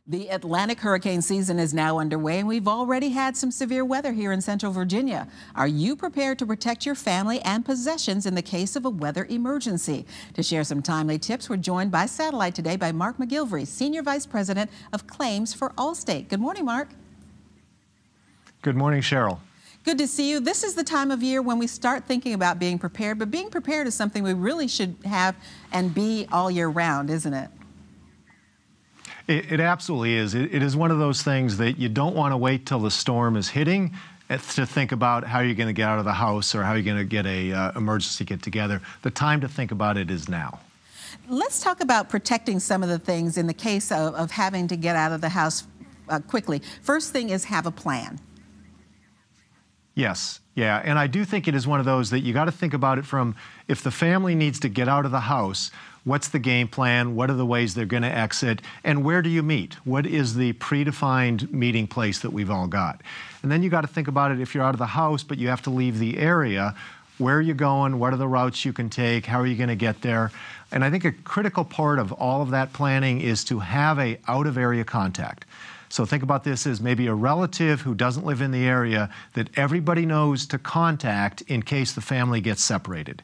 The Atlantic hurricane season is now underway, and we've already had some severe weather here in Central Virginia. Are you prepared to protect your family and possessions in the case of a weather emergency? To share some timely tips, we're joined by satellite today by Mark McGilvery, Senior Vice President of Claims for Allstate. Good morning, Mark. Good morning, Cheryl. Good to see you. This is the time of year when we start thinking about being prepared, but being prepared is something we really should have and be all year round, isn't it? It absolutely is. It is one of those things that you don't want to wait till the storm is hitting to think about how you're going to get out of the house or how you're going to get a emergency get together. The time to think about it is now. Let's talk about protecting some of the things in the case of having to get out of the house quickly. First thing is have a plan. Yes, yeah, and I do think it is one of those that you got to think about it from if the family needs to get out of the house, what's the game plan? What are the ways they're going to exit? And where do you meet? What is the predefined meeting place that we've all got? And then you got to think about it if you're out of the house, but you have to leave the area. Where are you going? What are the routes you can take? How are you going to get there? And I think a critical part of all of that planning is to have a out-of-area contact. So think about this as maybe a relative who doesn't live in the area that everybody knows to contact in case the family gets separated.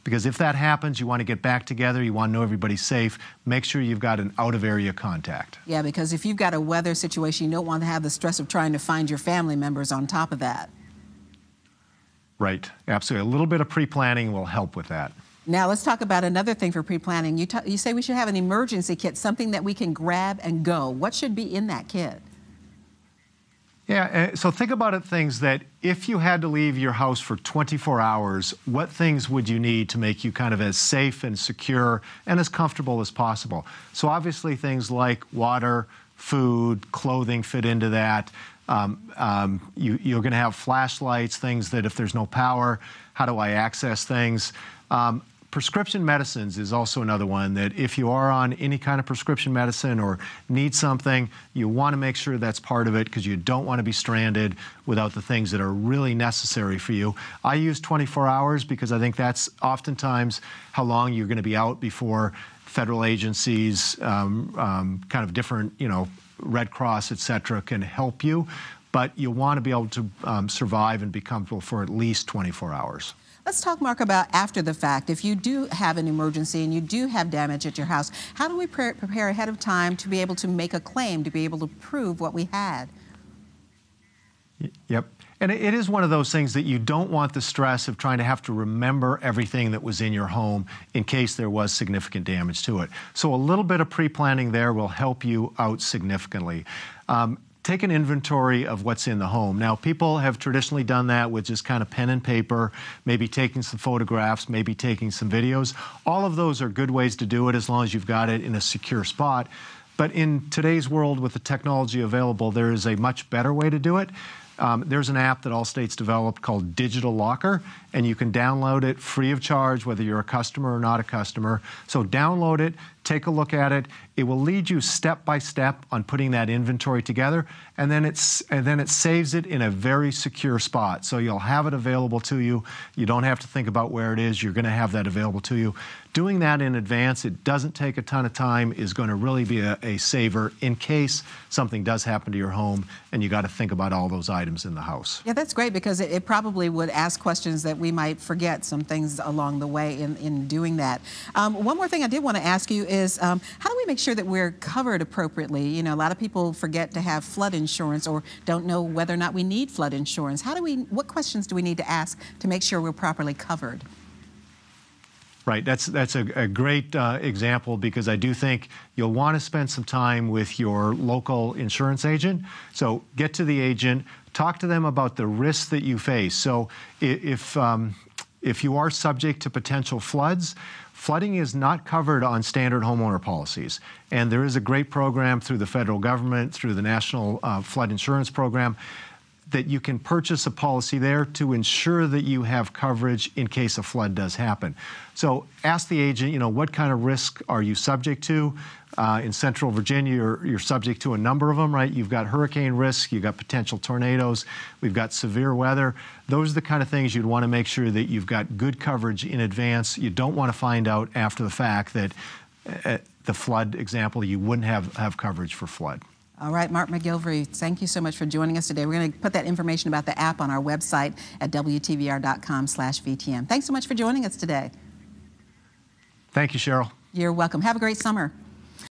Because if that happens, you want to get back together, you want to know everybody's safe, make sure you've got an out-of-area contact. Yeah, because if you've got a weather situation, you don't want to have the stress of trying to find your family members on top of that. Right, absolutely. A little bit of pre-planning will help with that. Now let's talk about another thing for pre-planning. You say we should have an emergency kit, something that we can grab and go. What should be in that kit? Yeah, so think about it, things that if you had to leave your house for 24 hours, what things would you need to make you kind of as safe and secure and as comfortable as possible? So obviously things like water, food, clothing fit into that. You're going to have flashlights, things that if there's no power, how do I access things? Prescription medicines is also another one that if you are on any kind of prescription medicine or need something, you want to make sure that's part of it because you don't want to be stranded without the things that are really necessary for you. I use 24 hours because I think that's oftentimes how long you're going to be out before federal agencies, kind of different, Red Cross, et cetera, can help you. But you want to be able to survive and be comfortable for at least 24 hours. Let's talk, Mark, about after the fact. If you do have an emergency and you do have damage at your house, how do we prepare ahead of time to be able to make a claim, to be able to prove what we had? Yep. And it is one of those things that you don't want the stress of trying to have to remember everything that was in your home in case there was significant damage to it. So a little bit of pre-planning there will help you out significantly. Take an inventory of what's in the home. Now, people have traditionally done that with just kind of pen and paper, maybe taking some photographs, maybe taking some videos. All of those are good ways to do it as long as you've got it in a secure spot. But in today's world with the technology available, there is a much better way to do it. There's an app that Allstate's developed called Digital Locker, and you can download it free of charge, whether you're a customer or not a customer. So download it, take a look at it. It will lead you step by step on putting that inventory together, and then it saves it in a very secure spot. So you'll have it available to you. You don't have to think about where it is. You're going to have that available to you. Doing that in advance, it doesn't take a ton of time, is going to really be a saver in case something does happen to your home and you got to think about all those items in the house. Yeah, that's great because it probably would ask questions that we might forget some things along the way in doing that. One more thing I did want to ask you is how do we make sure that we're covered appropriately? A lot of people forget to have flood insurance or don't know whether or not we need flood insurance. What questions do we need to ask to make sure we're properly covered? Right, that's a great example because I do think you'll want to spend some time with your local insurance agent. So get to the agent, talk to them about the risks that you face. So if you are subject to potential floods, flooding is not covered on standard homeowner policies. And there is a great program through the federal government, through the National Flood Insurance Program, that you can purchase a policy there to ensure that you have coverage in case a flood does happen. So ask the agent, what kind of risk are you subject to? In Central Virginia, you're subject to a number of them, right? You've got hurricane risk, you've got potential tornadoes, we've got severe weather. Those are the kind of things you'd want to make sure that you've got good coverage in advance. You don't want to find out after the fact that the flood example, you wouldn't have coverage for flood. All right, Mark McGilvery, thank you so much for joining us today. We're going to put that information about the app on our website at WTVR.com/VTM. Thanks so much for joining us today. Thank you, Cheryl. You're welcome. Have a great summer.